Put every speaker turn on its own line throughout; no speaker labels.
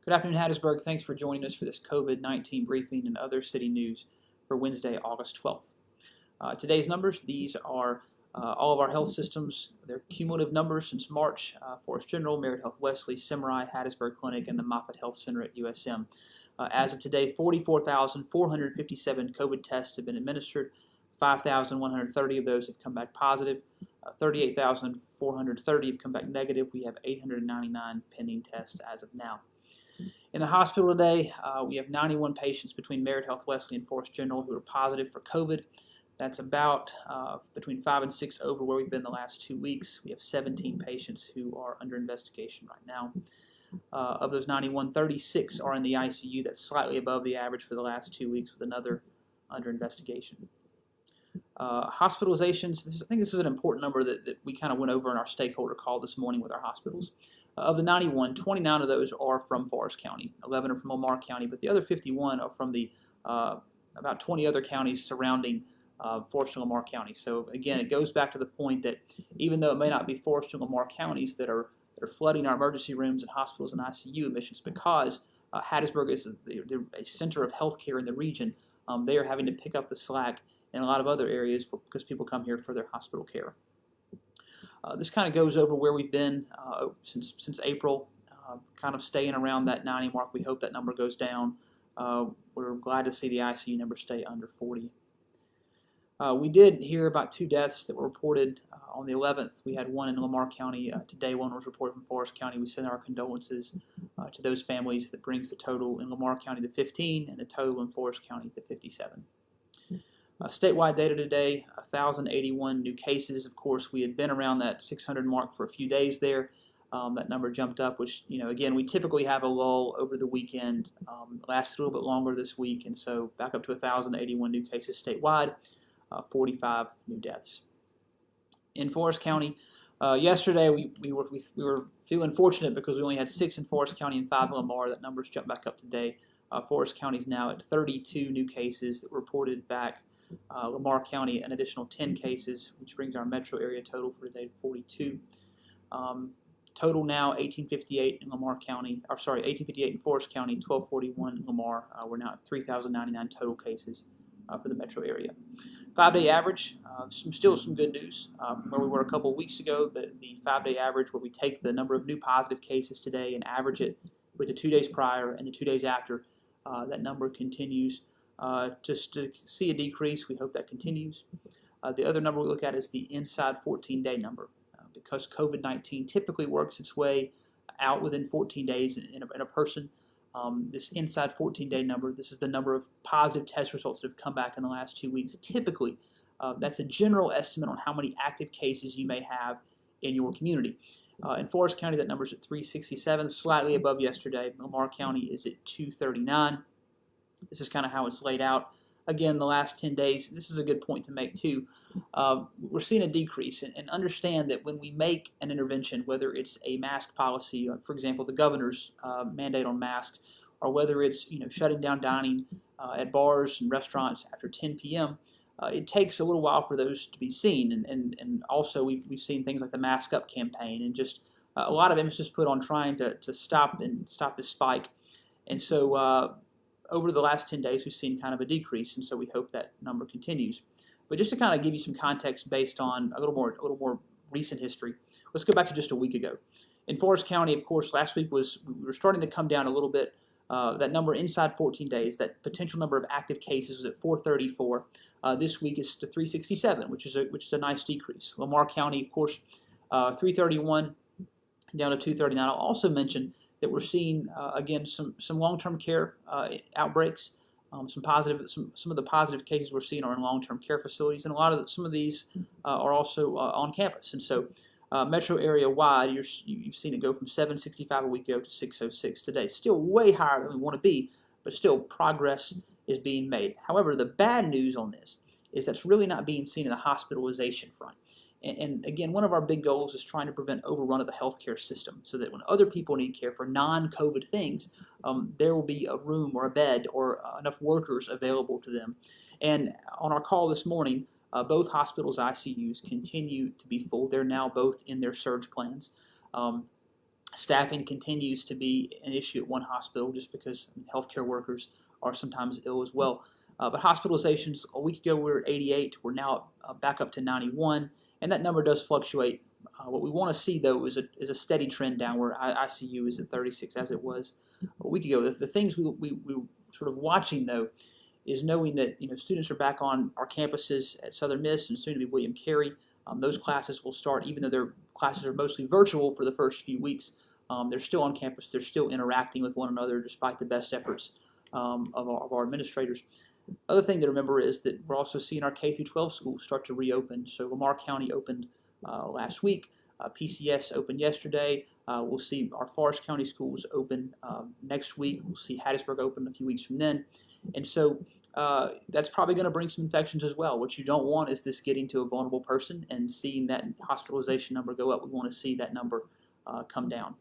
Good afternoon, Hattiesburg. Thanks for joining us for this COVID-19 briefing and other city news for Wednesday, August 12th. Today's numbers, these are all of our health systems, their cumulative numbers since March. Forest General, Merit Health Wesley, Cimarron, Hattiesburg Clinic, and the Moffitt Health Center at USM. As of today, 44,457 COVID tests have been administered. 5,130 of those have come back positive. 38,430 have come back negative. We have 899 pending tests as of now. In the hospital today, we have 91 patients between Merit Health Wesley and Forest General who are positive for COVID. That's about between 5 and 6 over where we've been the last 2 weeks. We have 17 patients who are under investigation right now. Of those 91, 36 are in the ICU. That's slightly above the average for the last 2 weeks, with another under investigation. Hospitalizations, I think this is an important number that we kind of went over in our stakeholder call this morning with our hospitals. Of the 91, 29 of those are from Forest County, 11 are from Lamar County, but the other 51 are from the about 20 other counties surrounding Forest and Lamar County. So again, it goes back to the point that even though it may not be Forest and Lamar counties that are flooding our emergency rooms and hospitals and ICU admissions, because Hattiesburg is a center of healthcare in the region, they are having to pick up the slack in a lot of other areas because people come here for their hospital care. This kind of goes over where we've been since April, kind of staying around that 90 mark. We hope that number goes down. We're glad to see the ICU number stay under 40. We did hear about 2 deaths that were reported on the 11th. We had one in Lamar County. Today, one was reported from Forest County. We send our condolences to those families. That brings the total in Lamar County to 15 and the total in Forest County to 57. Statewide data today, 1,081 new cases. Of course, we had been around that 600 mark for a few days there. That number jumped up, which, again, we typically have a lull over the weekend. Lasted a little bit longer this week, and so back up to 1,081 new cases statewide, 45 new deaths. In Forest County, yesterday we were feeling fortunate because we only had 6 in Forest County and 5 in Lamar. That number's jumped back up today. Forest County is now at 32 new cases that were reported back. Lamar County, an additional 10 cases, which brings our metro area total for today to 42. Total now 1858 in Lamar County, 1858 in Forest County, 1241 in Lamar. We're now at 3,099 total cases for the metro area. 5-day average, still some good news. Where we were a couple of weeks ago, the 5-day average, where we take the number of new positive cases today and average it with the 2 days prior and the 2 days after, that number continues just to see a decrease. We hope that continues. The other number we look at is the inside 14-day number. Because COVID-19 typically works its way out within 14 days in a person, this inside 14-day number, this is the number of positive test results that have come back in the last 2 weeks. Typically, that's a general estimate on how many active cases you may have in your community. In Forest County, that number is at 367, slightly above yesterday. Lamar County is at 239. This is kind of how it's laid out. Again, the last 10 days, this is a good point to make too. We're seeing a decrease, and understand that when we make an intervention, whether it's a mask policy, for example, the governor's mandate on masks, or whether it's shutting down dining at bars and restaurants after 10 p.m., it takes a little while for those to be seen. And also we've seen things like the Mask Up campaign, and just a lot of emphasis put on trying to stop this spike. And so over the last 10 days, we've seen kind of a decrease, and so we hope that number continues. But just to kind of give you some context based on a little more recent history, let's go back to just a week ago. In Forest County, of course, last week we were starting to come down a little bit. That number inside 14 days, that potential number of active cases was at 434. This week is to 367, which is a nice decrease. Lamar County, of course, 331 down to 239. I'll also mention that we're seeing again some long-term care outbreaks. Some of the positive cases we're seeing are in long-term care facilities, and some of these are also on campus. And so, metro area wide, you've seen it go from 765 a week ago to 606 today. Still way higher than we want to be, but still progress is being made. However, the bad news on this is that's really not being seen in the hospitalization front. And again, one of our big goals is trying to prevent overrun of the healthcare system, so that when other people need care for non-COVID things, there will be a room or a bed or enough workers available to them. And on our call this morning, both hospitals' ICUs continue to be full. They're now both in their surge plans. Staffing continues to be an issue at one hospital just because healthcare workers are sometimes ill as well. But hospitalizations, a week ago we were at 88. We're now back up to 91, and that number does fluctuate. What we want to see, though, is a steady trend downward. ICU is at 36 as it was a week ago. The things we sort of watching, though, is knowing that students are back on our campuses at Southern Miss and soon to be William Carey. Those classes will start, even though their classes are mostly virtual for the first few weeks. They're still on campus. They're still interacting with one another despite the best efforts of our administrators. Other thing to remember is that we're also seeing our K-12 schools start to reopen. So Lamar County opened last week. PCS opened yesterday. We'll see our Forest County schools open next week. We'll see Hattiesburg open a few weeks from then. And so that's probably going to bring some infections as well. What you don't want is this getting to a vulnerable person and seeing that hospitalization number go up. We want to see that number come down.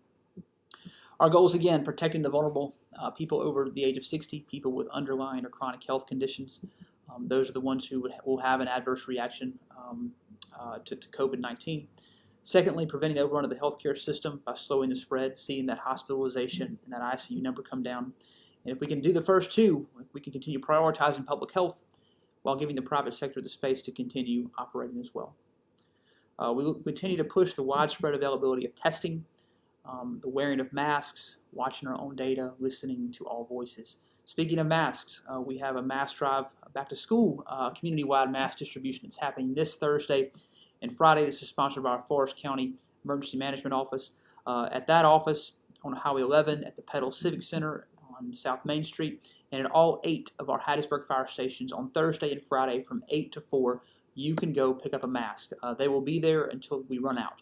Our goal is, again, protecting the vulnerable people over the age of 60, people with underlying or chronic health conditions. Those are the ones who will have an adverse reaction to COVID-19. Secondly, preventing the overrun of the healthcare system by slowing the spread, seeing that hospitalization and that ICU number come down. And if we can do the first two, we can continue prioritizing public health while giving the private sector the space to continue operating as well. We will continue to push the widespread availability of testing, the wearing of masks, watching our own data, listening to all voices. Speaking of masks, we have a mask drive back to school, community-wide mask distribution that's happening this Thursday and Friday. This is sponsored by our Forest County Emergency Management Office. At that office on Highway 11, at the Petal Civic Center on South Main Street, and at all 8 of our Hattiesburg fire stations on Thursday and Friday from 8 to 4, you can go pick up a mask. They will be there until we run out.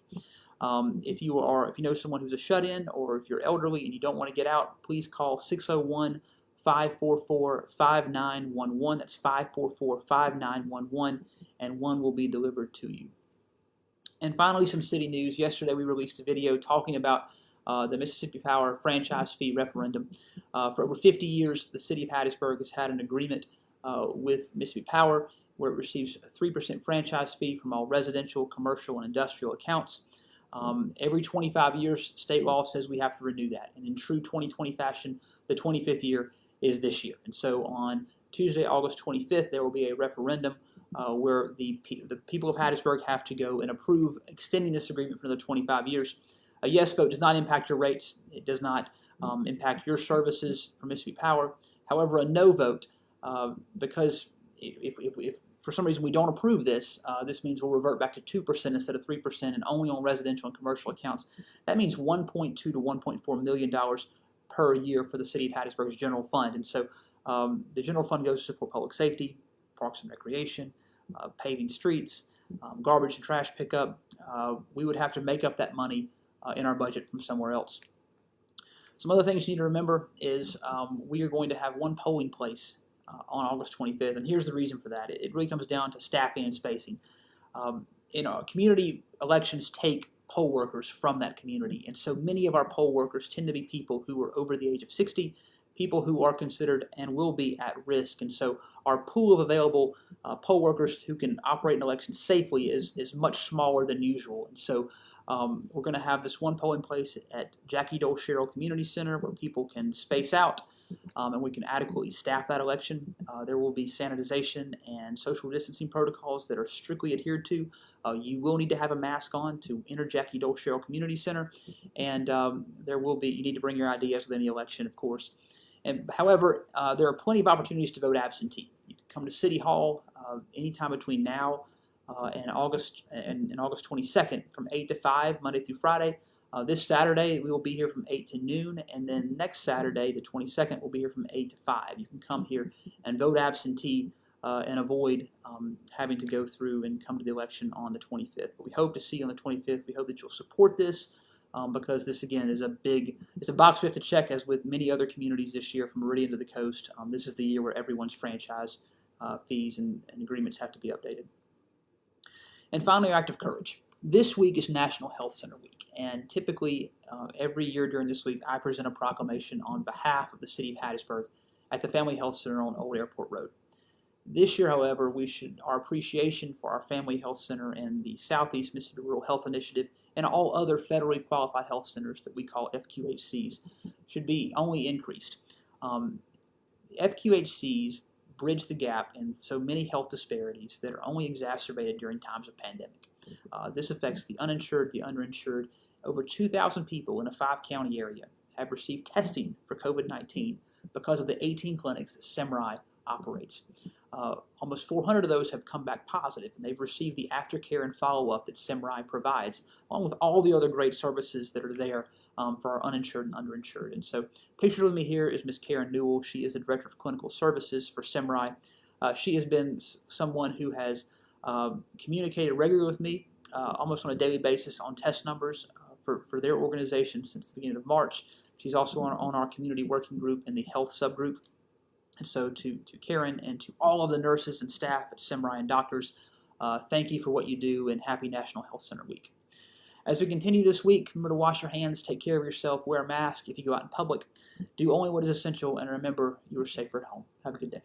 If you know someone who's a shut-in, or if you're elderly and you don't want to get out, please call 601-544-5911. That's 544-5911, and one will be delivered to you. And finally, some city news. Yesterday we released a video talking about the Mississippi Power franchise fee referendum. For over 50 years, the city of Hattiesburg has had an agreement with Mississippi Power where it receives a 3% franchise fee from all residential, commercial, and industrial accounts. Every 25 years, state law says we have to renew that. And in true 2020 fashion, the 25th year is this year. And so on Tuesday, August 25th, there will be a referendum where the people of Hattiesburg have to go and approve extending this agreement for another 25 years. A yes vote does not impact your rates. It does not impact your services for Mississippi Power. However, a no vote, because if for some reason we don't approve this, this means we'll revert back to 2% instead of 3% and only on residential and commercial accounts. That means $1.2 to $1.4 million per year for the city of Hattiesburg's general fund. And so the general fund goes to support public safety, parks and recreation, paving streets, garbage and trash pickup. We would have to make up that money in our budget from somewhere else. Some other things you need to remember is we are going to have one polling place on August 25th, and here's the reason for that. It really comes down to staffing and spacing. Community elections take poll workers from that community, and so many of our poll workers tend to be people who are over the age of 60, people who are considered and will be at risk, and so our pool of available poll workers who can operate an election safely is much smaller than usual. And so we're going to have this one polling place at Jackie Dole Sherrill Community Center where people can space out and we can adequately staff that election. There will be sanitization and social distancing protocols that are strictly adhered to. You will need to have a mask on to enter Jackie Dole Sherrill Community Center, and you need to bring your ID as with any election, of course. However, there are plenty of opportunities to vote absentee. You can come to City Hall anytime between now and August 22nd from 8 to 5, Monday through Friday. This Saturday, we will be here from 8 to noon, and then next Saturday, the 22nd, we'll be here from 8 to 5. You can come here and vote absentee and avoid having to go through and come to the election on the 25th. But we hope to see you on the 25th. We hope that you'll support this because this, again, is it's a box we have to check, as with many other communities this year from Meridian to the coast. This is the year where everyone's franchise fees and agreements have to be updated. And finally, our act of courage. This week is National Health Center Week, and typically every year during this week, I present a proclamation on behalf of the city of Hattiesburg at the Family Health Center on Old Airport Road. This year, however, our appreciation for our Family Health Center and the Southeast Mississippi Rural Health Initiative and all other federally qualified health centers that we call FQHCs should be only increased. FQHCs bridge the gap in so many health disparities that are only exacerbated during times of pandemic. This affects the uninsured, the underinsured. Over 2,000 people in a 5-county area have received testing for COVID-19 because of the 18 clinics that SEMRI operates. Almost 400 of those have come back positive, and they've received the aftercare and follow-up that SEMRI provides, along with all the other great services that are there for our uninsured and underinsured. And so pictured with me here is Ms. Karen Newell. She is the Director of Clinical Services for SEMRI. She has been someone who has communicated regularly with me almost on a daily basis on test numbers for their organization since the beginning of March. She's also on our community working group in the health subgroup. And so to Karen and to all of the nurses and staff at SEMRI and doctors, thank you for what you do, and happy National Health Center Week. As we continue this week, remember to wash your hands, take care of yourself, wear a mask if you go out in public, do only what is essential, and remember, you are safer at home. Have a good day.